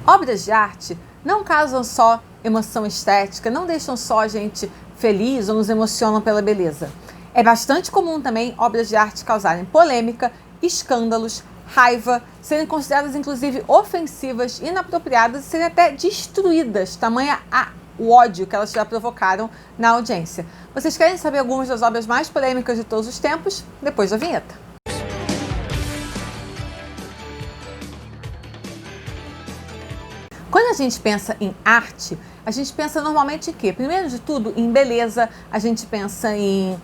Obras de arte não causam só emoção estética, não deixam só a gente feliz ou nos emocionam pela beleza. É bastante comum também obras de arte causarem polêmica, escândalos, raiva, serem consideradas inclusive ofensivas, inapropriadas e serem até destruídas, tamanha o ódio que elas já provocaram na audiência. Vocês querem saber algumas das obras mais polêmicas de todos os tempos? Depois da vinheta. Quando a gente pensa em arte, a gente pensa normalmente em quê? Primeiro de tudo, em beleza, a gente pensa em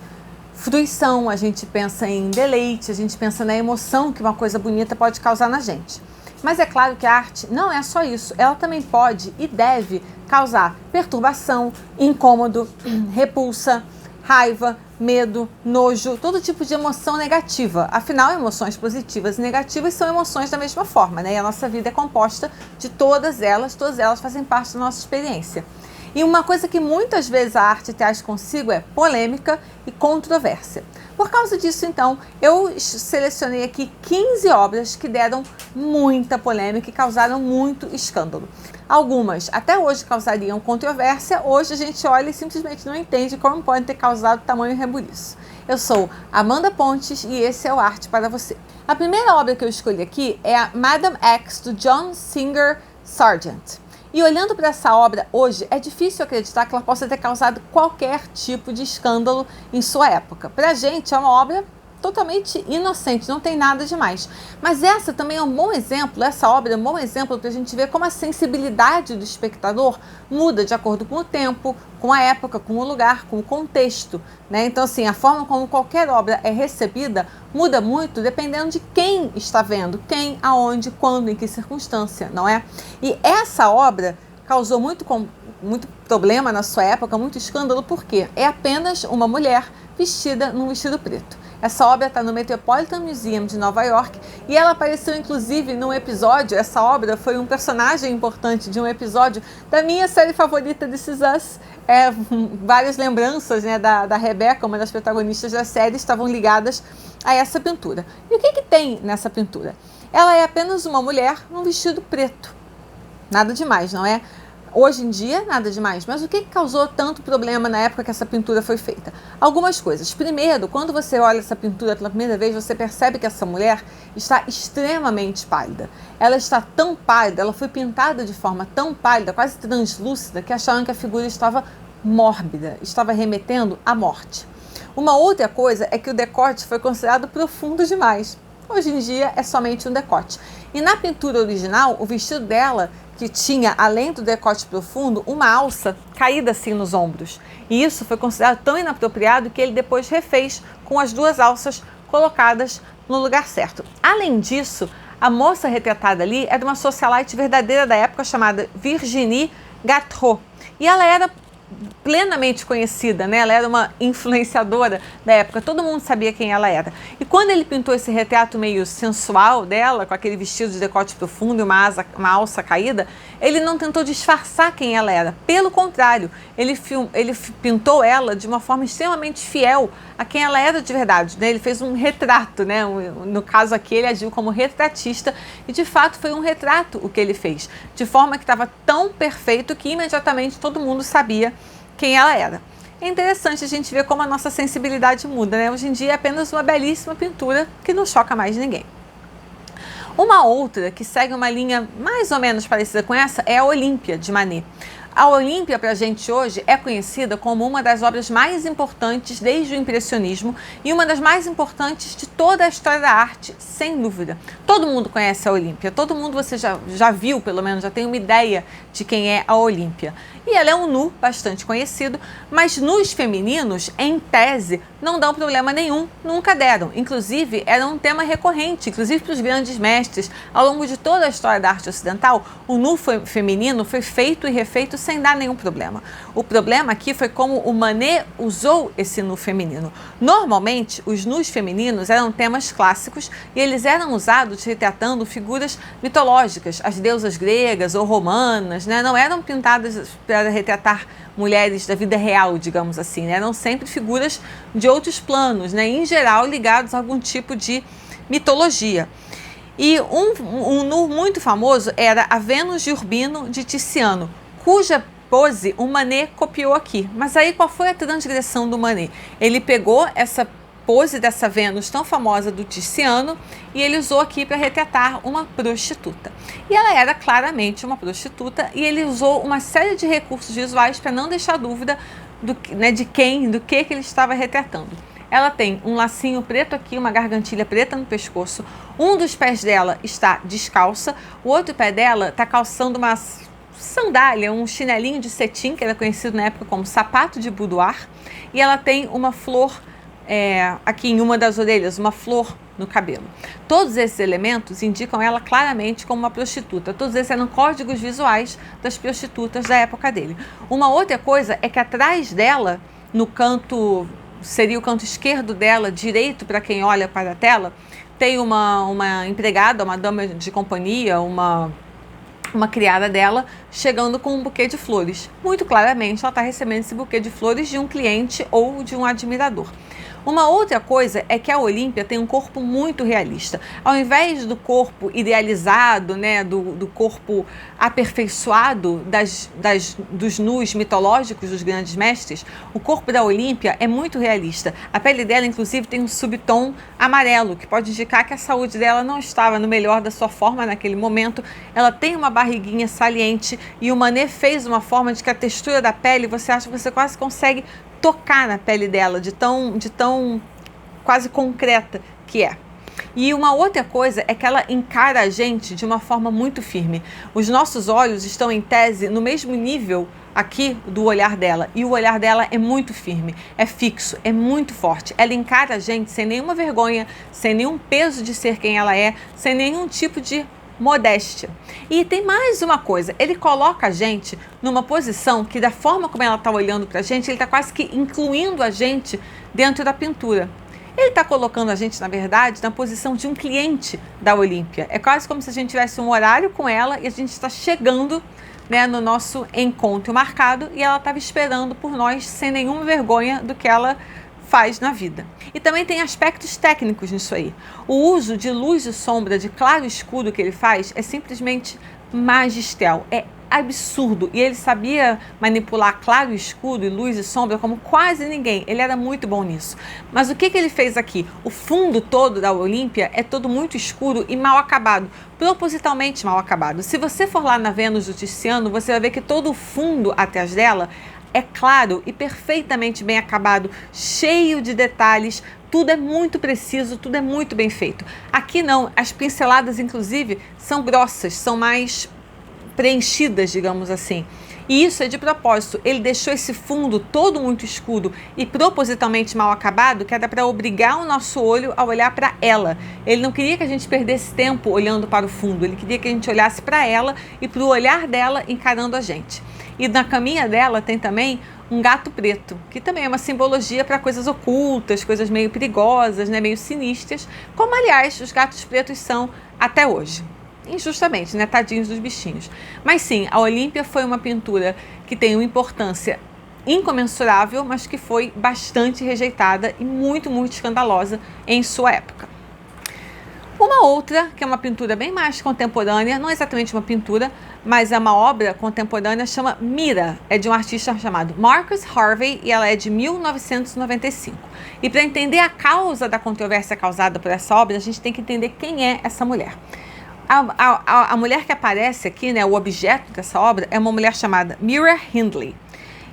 fruição, a gente pensa em deleite, a gente pensa na emoção que uma coisa bonita pode causar na gente. Mas é claro que a arte não é só isso, ela também pode e deve causar perturbação, incômodo, repulsa, raiva, medo, nojo, todo tipo de emoção negativa. Afinal, emoções positivas e negativas são emoções da mesma forma, né? E a nossa vida é composta de todas elas fazem parte da nossa experiência. E uma coisa que muitas vezes a arte traz consigo é polêmica e controvérsia. Por causa disso, então, eu selecionei aqui 15 obras que deram muita polêmica e causaram muito escândalo. Algumas até hoje causariam controvérsia, hoje a gente olha e simplesmente não entende como podem ter causado tamanho rebuliço. Eu sou Amanda Pontes e esse é o Arte para Você. A primeira obra que eu escolhi aqui é a Madame X, do John Singer Sargent. E olhando para essa obra hoje, é difícil acreditar que ela possa ter causado qualquer tipo de escândalo em sua época. Para a gente é uma obra totalmente inocente, não tem nada demais. Mas essa também é um bom exemplo, essa obra é um bom exemplo para a gente ver como a sensibilidade do espectador muda de acordo com o tempo, com a época, com o lugar, com o contexto, né? Então, assim, a forma como qualquer obra é recebida muda muito dependendo de quem está vendo, quem, aonde, quando, em que circunstância, não é? E essa obra causou muito problema na sua época, muito escândalo, porque é apenas uma mulher vestida num vestido preto. Essa obra está no Metropolitan Museum de Nova York e ela apareceu inclusive num episódio, essa obra foi um personagem importante de um episódio da minha série favorita, This Is Us. Várias lembranças, né, da Rebecca, uma das protagonistas da série, estavam ligadas a essa pintura. E o que tem nessa pintura? Ela é apenas uma mulher num vestido preto. Nada demais, não é? Hoje em dia, nada demais, mas o que causou tanto problema na época que essa pintura foi feita? Algumas coisas. Primeiro, quando você olha essa pintura pela primeira vez, você percebe que essa mulher está extremamente pálida. Ela está tão pálida, ela foi pintada de forma tão pálida, quase translúcida, que acharam que a figura estava mórbida, estava remetendo à morte. Uma outra coisa é que o decote foi considerado profundo demais. Hoje em dia é somente um decote. E na pintura original, o vestido dela, que tinha, além do decote profundo, uma alça caída assim nos ombros. E isso foi considerado tão inapropriado que ele depois refez com as duas alças colocadas no lugar certo. Além disso, a moça retratada ali era uma socialite verdadeira da época chamada Virginie Gateau. E ela era plenamente conhecida, né? Ela era uma influenciadora da época, todo mundo sabia quem ela era. E quando ele pintou esse retrato meio sensual dela, com aquele vestido de decote profundo e uma alça caída, ele não tentou disfarçar quem ela era. Pelo contrário, ele pintou ela de uma forma extremamente fiel a quem ela era de verdade, né? Ele fez um retrato, né? No caso aqui, ele agiu como retratista e, de fato, foi um retrato o que ele fez, de forma que estava tão perfeito que imediatamente todo mundo sabia quem ela era. É interessante a gente ver como a nossa sensibilidade muda, né? Hoje em dia é apenas uma belíssima pintura que não choca mais ninguém. Uma outra que segue uma linha mais ou menos parecida com essa é a Olímpia, de Manet. A Olímpia, para a gente hoje, é conhecida como uma das obras mais importantes desde o impressionismo e uma das mais importantes de toda a história da arte, sem dúvida. Todo mundo conhece a Olímpia, todo mundo você já viu, pelo menos, já tem uma ideia de quem é a Olímpia. E ela é um nu bastante conhecido, mas nus femininos, em tese, não dão problema nenhum, nunca deram. Inclusive, era um tema recorrente, inclusive para os grandes mestres. Ao longo de toda a história da arte ocidental, o nu feminino foi feito e refeito sem dar nenhum problema. O problema aqui foi como o Manet usou esse nu feminino. Normalmente, os nus femininos eram temas clássicos e eles eram usados retratando figuras mitológicas, as deusas gregas ou romanas, né? Não eram pintadas para retratar mulheres da vida real, digamos assim, né? Eram sempre figuras de outros planos, né? Em geral ligados a algum tipo de mitologia. E um nu muito famoso era a Vênus de Urbino de Tiziano, cuja pose o Manet copiou aqui. Mas aí qual foi a transgressão do Manet? Ele pegou essa pose dessa Vênus tão famosa do Tiziano e ele usou aqui para retratar uma prostituta. E ela era claramente uma prostituta e ele usou uma série de recursos visuais para não deixar dúvida do que ele estava retratando. Ela tem um lacinho preto aqui, uma gargantilha preta no pescoço. Um dos pés dela está descalça, o outro pé dela está calçando uma sandália, um chinelinho de cetim, que era conhecido na época como sapato de boudoir. E ela tem uma flor aqui em uma das orelhas, uma flor no cabelo. Todos esses elementos indicam ela claramente como uma prostituta. Todos esses eram códigos visuais das prostitutas da época dele. Uma outra coisa é que atrás dela, no canto, seria o canto esquerdo dela, direito para quem olha para a tela, tem uma empregada, uma dama de companhia, uma criada dela, chegando com um buquê de flores. Muito claramente ela está recebendo esse buquê de flores de um cliente ou de um admirador. Uma outra coisa é que a Olímpia tem um corpo muito realista. Ao invés do corpo idealizado, né, do corpo aperfeiçoado dos nus mitológicos dos grandes mestres, o corpo da Olímpia é muito realista. A pele dela, inclusive, tem um subtom amarelo, que pode indicar que a saúde dela não estava no melhor da sua forma naquele momento. Ela tem uma barriguinha saliente e o Manet fez uma forma de que a textura da pele, você acha que você quase consegue tocar na pele dela, de tão quase concreta que é. E uma outra coisa é que ela encara a gente de uma forma muito firme. Os nossos olhos estão, em tese, no mesmo nível aqui do olhar dela. E o olhar dela é muito firme, é fixo, é muito forte. Ela encara a gente sem nenhuma vergonha, sem nenhum peso de ser quem ela é, sem nenhum tipo de modéstia. E tem mais uma coisa, ele coloca a gente numa posição que, da forma como ela está olhando para a gente, ele está quase que incluindo a gente dentro da pintura. Ele está colocando a gente, na verdade, na posição de um cliente da Olímpia. É quase como se a gente tivesse um horário com ela e a gente está chegando, né, no nosso encontro marcado e ela estava esperando por nós sem nenhuma vergonha do que ela faz na vida. E também tem aspectos técnicos nisso aí. O uso de luz e sombra, de claro e escuro que ele faz é simplesmente magistral, é absurdo. E ele sabia manipular claro e escuro e luz e sombra como quase ninguém. Ele era muito bom nisso. Mas o que ele fez aqui? O fundo todo da Olímpia é todo muito escuro e mal acabado, propositalmente mal acabado. Se você for lá na Vênus do Tiziano, você vai ver que todo o fundo atrás dela é claro e perfeitamente bem acabado, cheio de detalhes, tudo é muito preciso, tudo é muito bem feito. Aqui não, as pinceladas inclusive são grossas, são mais preenchidas, digamos assim. E isso é de propósito, ele deixou esse fundo todo muito escuro e propositalmente mal acabado, que era para obrigar o nosso olho a olhar para ela. Ele não queria que a gente perdesse tempo olhando para o fundo, ele queria que a gente olhasse para ela e para o olhar dela encarando a gente. E na caminha dela tem também um gato preto, que também é uma simbologia para coisas ocultas, coisas meio perigosas, né, meio sinistras, como, aliás, os gatos pretos são até hoje. Injustamente, né, tadinhos dos bichinhos. Mas sim, a Olímpia foi uma pintura que tem uma importância incomensurável, mas que foi bastante rejeitada e muito, muito escandalosa em sua época. Uma outra, que é uma pintura bem mais contemporânea, não é exatamente uma pintura, mas é uma obra contemporânea, chama Mira, é de um artista chamado Marcus Harvey e ela é de 1995. E para entender a causa da controvérsia causada por essa obra, a gente tem que entender quem é essa mulher. A mulher que aparece aqui, né, o objeto dessa obra, é uma mulher chamada Mira Hindley.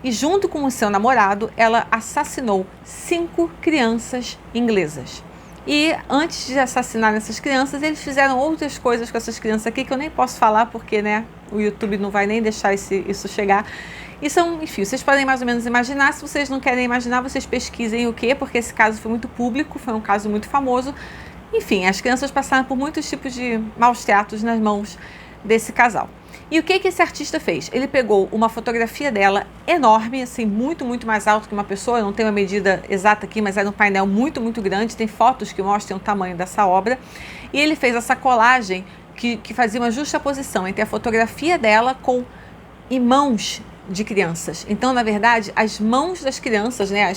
E junto com o seu namorado, ela assassinou 5 crianças inglesas. E antes de assassinar essas crianças, eles fizeram outras coisas com essas crianças aqui que eu nem posso falar porque, né, o YouTube não vai nem deixar isso chegar. E são, enfim, vocês podem mais ou menos imaginar. Se vocês não querem imaginar, vocês pesquisem o quê, porque esse caso foi muito público, foi um caso muito famoso. Enfim, as crianças passaram por muitos tipos de maus tratos nas mãos desse casal. E o que esse artista fez? Ele pegou uma fotografia dela enorme, assim, muito, muito mais alto que uma pessoa, eu não tenho a medida exata aqui, mas era um painel muito, muito grande, tem fotos que mostram o tamanho dessa obra, e ele fez essa colagem que fazia uma justaposição entre a fotografia dela com mãos de crianças. Então, na verdade, as mãos das crianças, né,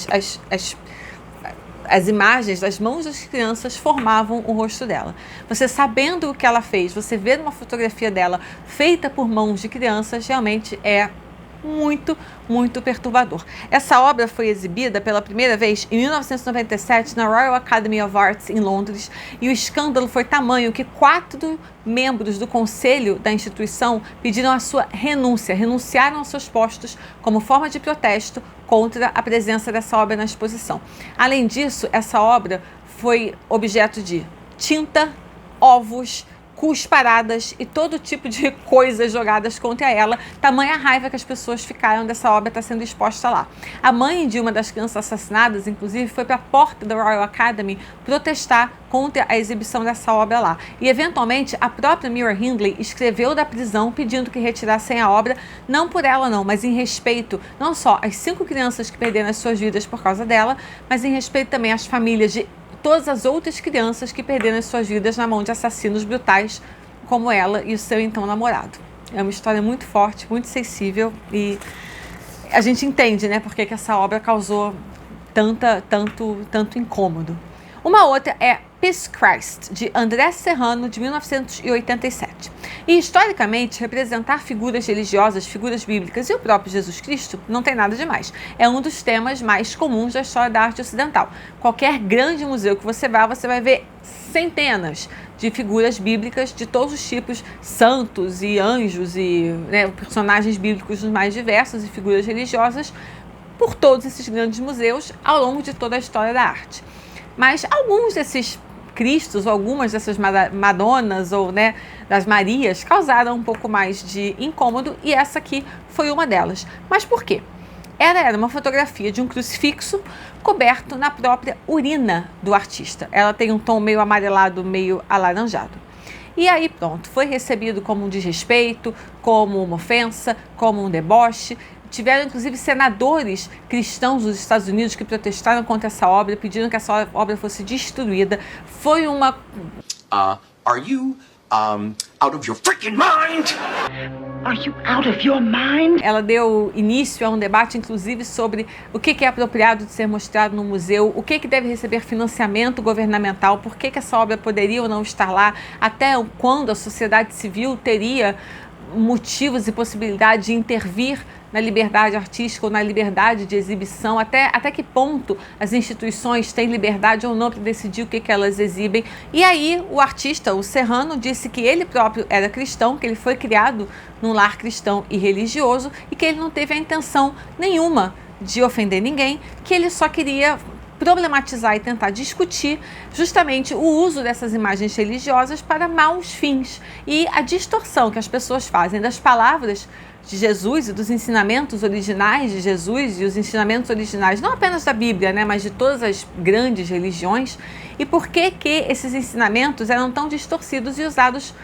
as imagens das mãos das crianças formavam o rosto dela. Você sabendo o que ela fez, você ver uma fotografia dela feita por mãos de crianças, realmente é muito, muito perturbador. Essa obra foi exibida pela primeira vez em 1997 na Royal Academy of Arts em Londres, e o escândalo foi tamanho que 4 membros do conselho da instituição pediram a sua renúncia, renunciaram aos seus postos como forma de protesto contra a presença dessa obra na exposição. Além disso, essa obra foi objeto de tinta, ovos, cusparadas e todo tipo de coisas jogadas contra ela, tamanha raiva que as pessoas ficaram dessa obra estar sendo exposta lá. A mãe de uma das crianças assassinadas, inclusive, foi para a porta da Royal Academy protestar contra a exibição dessa obra lá. E, eventualmente, a própria Mira Hindley escreveu da prisão pedindo que retirassem a obra, não por ela não, mas em respeito não só às 5 crianças que perderam as suas vidas por causa dela, mas em respeito também às famílias de todas as outras crianças que perderam as suas vidas na mão de assassinos brutais como ela e o seu então namorado. É uma história muito forte, muito sensível, e a gente entende, né, porque que essa obra causou tanto incômodo. Uma outra é Peace Christ, de André Serrano, de 1987. E, historicamente, representar figuras religiosas, figuras bíblicas e o próprio Jesus Cristo não tem nada demais. É um dos temas mais comuns da história da arte ocidental. Qualquer grande museu que você vai ver centenas de figuras bíblicas de todos os tipos, santos e anjos e, né, personagens bíblicos dos mais diversos e figuras religiosas por todos esses grandes museus ao longo de toda a história da arte. Mas alguns desses Cristos, ou algumas dessas Madonas ou, né, das Marias causaram um pouco mais de incômodo, e essa aqui foi uma delas. Mas por quê? Era uma fotografia de um crucifixo coberto na própria urina do artista. Ela tem um tom meio amarelado, meio alaranjado. E aí pronto, foi recebido como um desrespeito, como uma ofensa, como um deboche. Tiveram, inclusive, senadores cristãos dos Estados Unidos que protestaram contra essa obra, pediram que essa obra fosse destruída. Foi uma... Are you, out of your freaking mind? Are you out of your mind? Ela deu início a um debate, inclusive, sobre o que é apropriado de ser mostrado no museu, o que deve receber financiamento governamental, por que essa obra poderia ou não estar lá, até quando a sociedade civil teria motivos e possibilidade de intervir na liberdade artística ou na liberdade de exibição, até que ponto as instituições têm liberdade ou não para decidir o que elas exibem. E aí o artista, o Serrano, disse que ele próprio era cristão, que ele foi criado num lar cristão e religioso e que ele não teve a intenção nenhuma de ofender ninguém, que ele só queria problematizar e tentar discutir justamente o uso dessas imagens religiosas para maus fins e a distorção que as pessoas fazem das palavras de Jesus e dos ensinamentos originais de Jesus e os ensinamentos originais não apenas da Bíblia, né, mas de todas as grandes religiões, e por que esses ensinamentos eram tão distorcidos e usados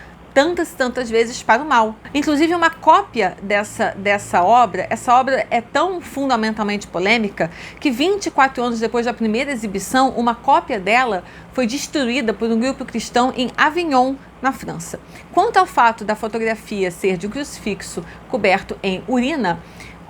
tantas vezes para o mal. Inclusive, uma cópia dessa obra, essa obra é tão fundamentalmente polêmica que 24 anos depois da primeira exibição, uma cópia dela foi destruída por um grupo cristão em Avignon, na França. Quanto ao fato da fotografia ser de um crucifixo coberto em urina,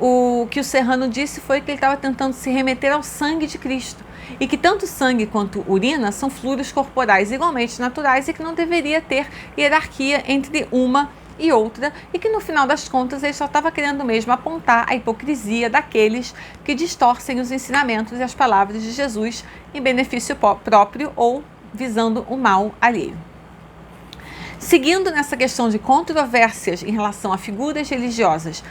o que o Serrano disse foi que ele estava tentando se remeter ao sangue de Cristo, e que tanto sangue quanto urina são fluidos corporais igualmente naturais e que não deveria ter hierarquia entre uma e outra, e que no final das contas ele só estava querendo mesmo apontar a hipocrisia daqueles que distorcem os ensinamentos e as palavras de Jesus em benefício próprio ou visando o mal alheio. Seguindo nessa questão de controvérsias em relação a figuras religiosas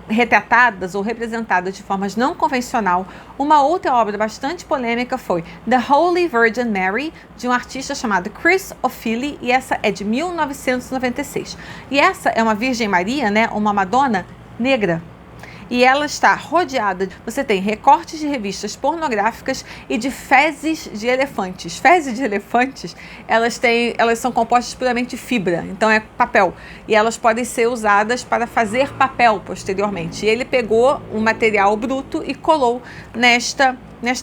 retratadas ou representadas de formas não convencional, uma outra obra bastante polêmica foi The Holy Virgin Mary, de um artista chamado Chris O'Feely, e essa é de 1996. E essa é uma Virgem Maria, né, uma Madonna negra. E ela está rodeada, você tem recortes de revistas pornográficas e de fezes de elefantes. Fezes de elefantes, elas são compostas puramente de fibra, então é papel. E elas podem ser usadas para fazer papel posteriormente. E ele pegou um material bruto e colou nesta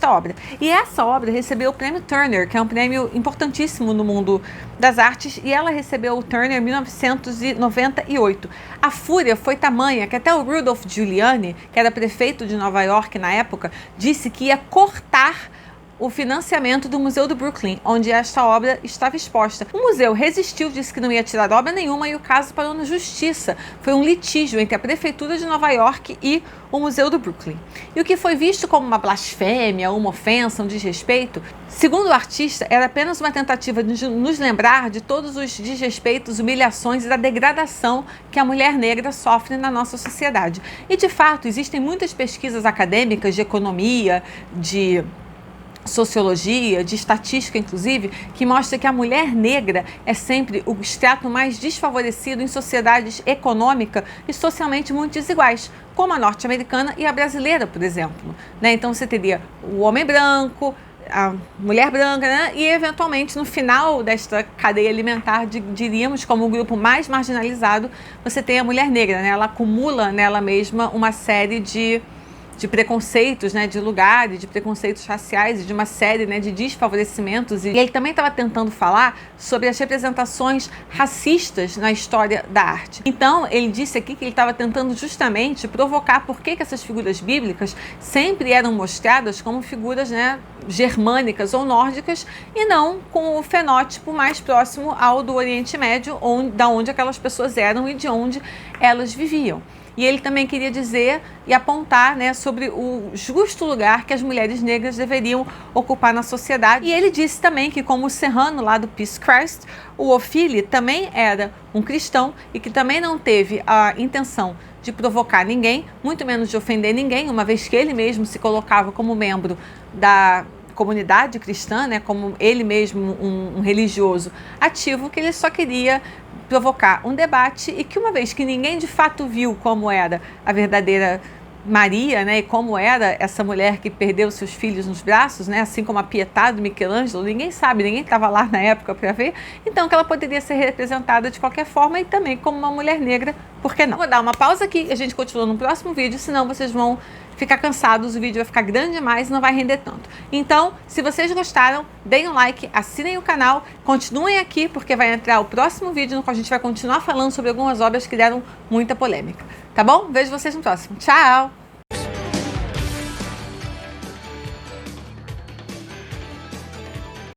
obra. E essa obra recebeu o prêmio Turner, que é um prêmio importantíssimo no mundo das artes, e ela recebeu o Turner em 1998. A fúria foi tamanha que até o Rudolph Giuliani, que era prefeito de Nova York na época, disse que ia cortar o financiamento do Museu do Brooklyn, onde esta obra estava exposta. O museu resistiu, disse que não ia tirar obra nenhuma e o caso parou na justiça. Foi um litígio entre a Prefeitura de Nova York e o Museu do Brooklyn. E o que foi visto como uma blasfêmia, uma ofensa, um desrespeito, segundo o artista, era apenas uma tentativa de nos lembrar de todos os desrespeitos, humilhações e da degradação que a mulher negra sofre na nossa sociedade. E, de fato, existem muitas pesquisas acadêmicas de economia, de sociologia, de estatística inclusive, que mostra que a mulher negra é sempre o extrato mais desfavorecido em sociedades econômica e socialmente muito desiguais, como a norte-americana e a brasileira, por exemplo. Então você teria o homem branco, a mulher branca, né? E eventualmente no final desta cadeia alimentar, diríamos como o grupo mais marginalizado, você tem a mulher negra, né? Ela acumula nela mesma uma série de preconceitos, né, de lugares, de preconceitos raciais e de uma série, né, de desfavorecimentos. E ele também estava tentando falar sobre as representações racistas na história da arte. Então, ele disse aqui que ele estava tentando justamente provocar por que essas figuras bíblicas sempre eram mostradas como figuras, né, germânicas ou nórdicas e não com o fenótipo mais próximo ao do Oriente Médio, da onde aquelas pessoas eram e de onde elas viviam. E ele também queria dizer e apontar, né, sobre o justo lugar que as mulheres negras deveriam ocupar na sociedade. E ele disse também que, como o Serrano lá do Peace Christ, o Ophilie também era um cristão e que também não teve a intenção de provocar ninguém, muito menos de ofender ninguém, uma vez que ele mesmo se colocava como membro da comunidade cristã, né, como ele mesmo um religioso ativo, que ele só queria provocar um debate e que, uma vez que ninguém de fato viu como era a verdadeira Maria, né, e como era essa mulher que perdeu seus filhos nos braços, né, assim como a Pietà do Michelangelo, ninguém sabe, ninguém estava lá na época para ver, então que ela poderia ser representada de qualquer forma e também como uma mulher negra, por que não? Vou dar uma pausa aqui, a gente continua no próximo vídeo, senão vocês vão ficar cansados, o vídeo vai ficar grande demais e não vai render tanto. Então, se vocês gostaram, deem um like, assinem o canal, continuem aqui porque vai entrar o próximo vídeo no qual a gente vai continuar falando sobre algumas obras que deram muita polêmica. Tá bom? Vejo vocês no próximo. Tchau!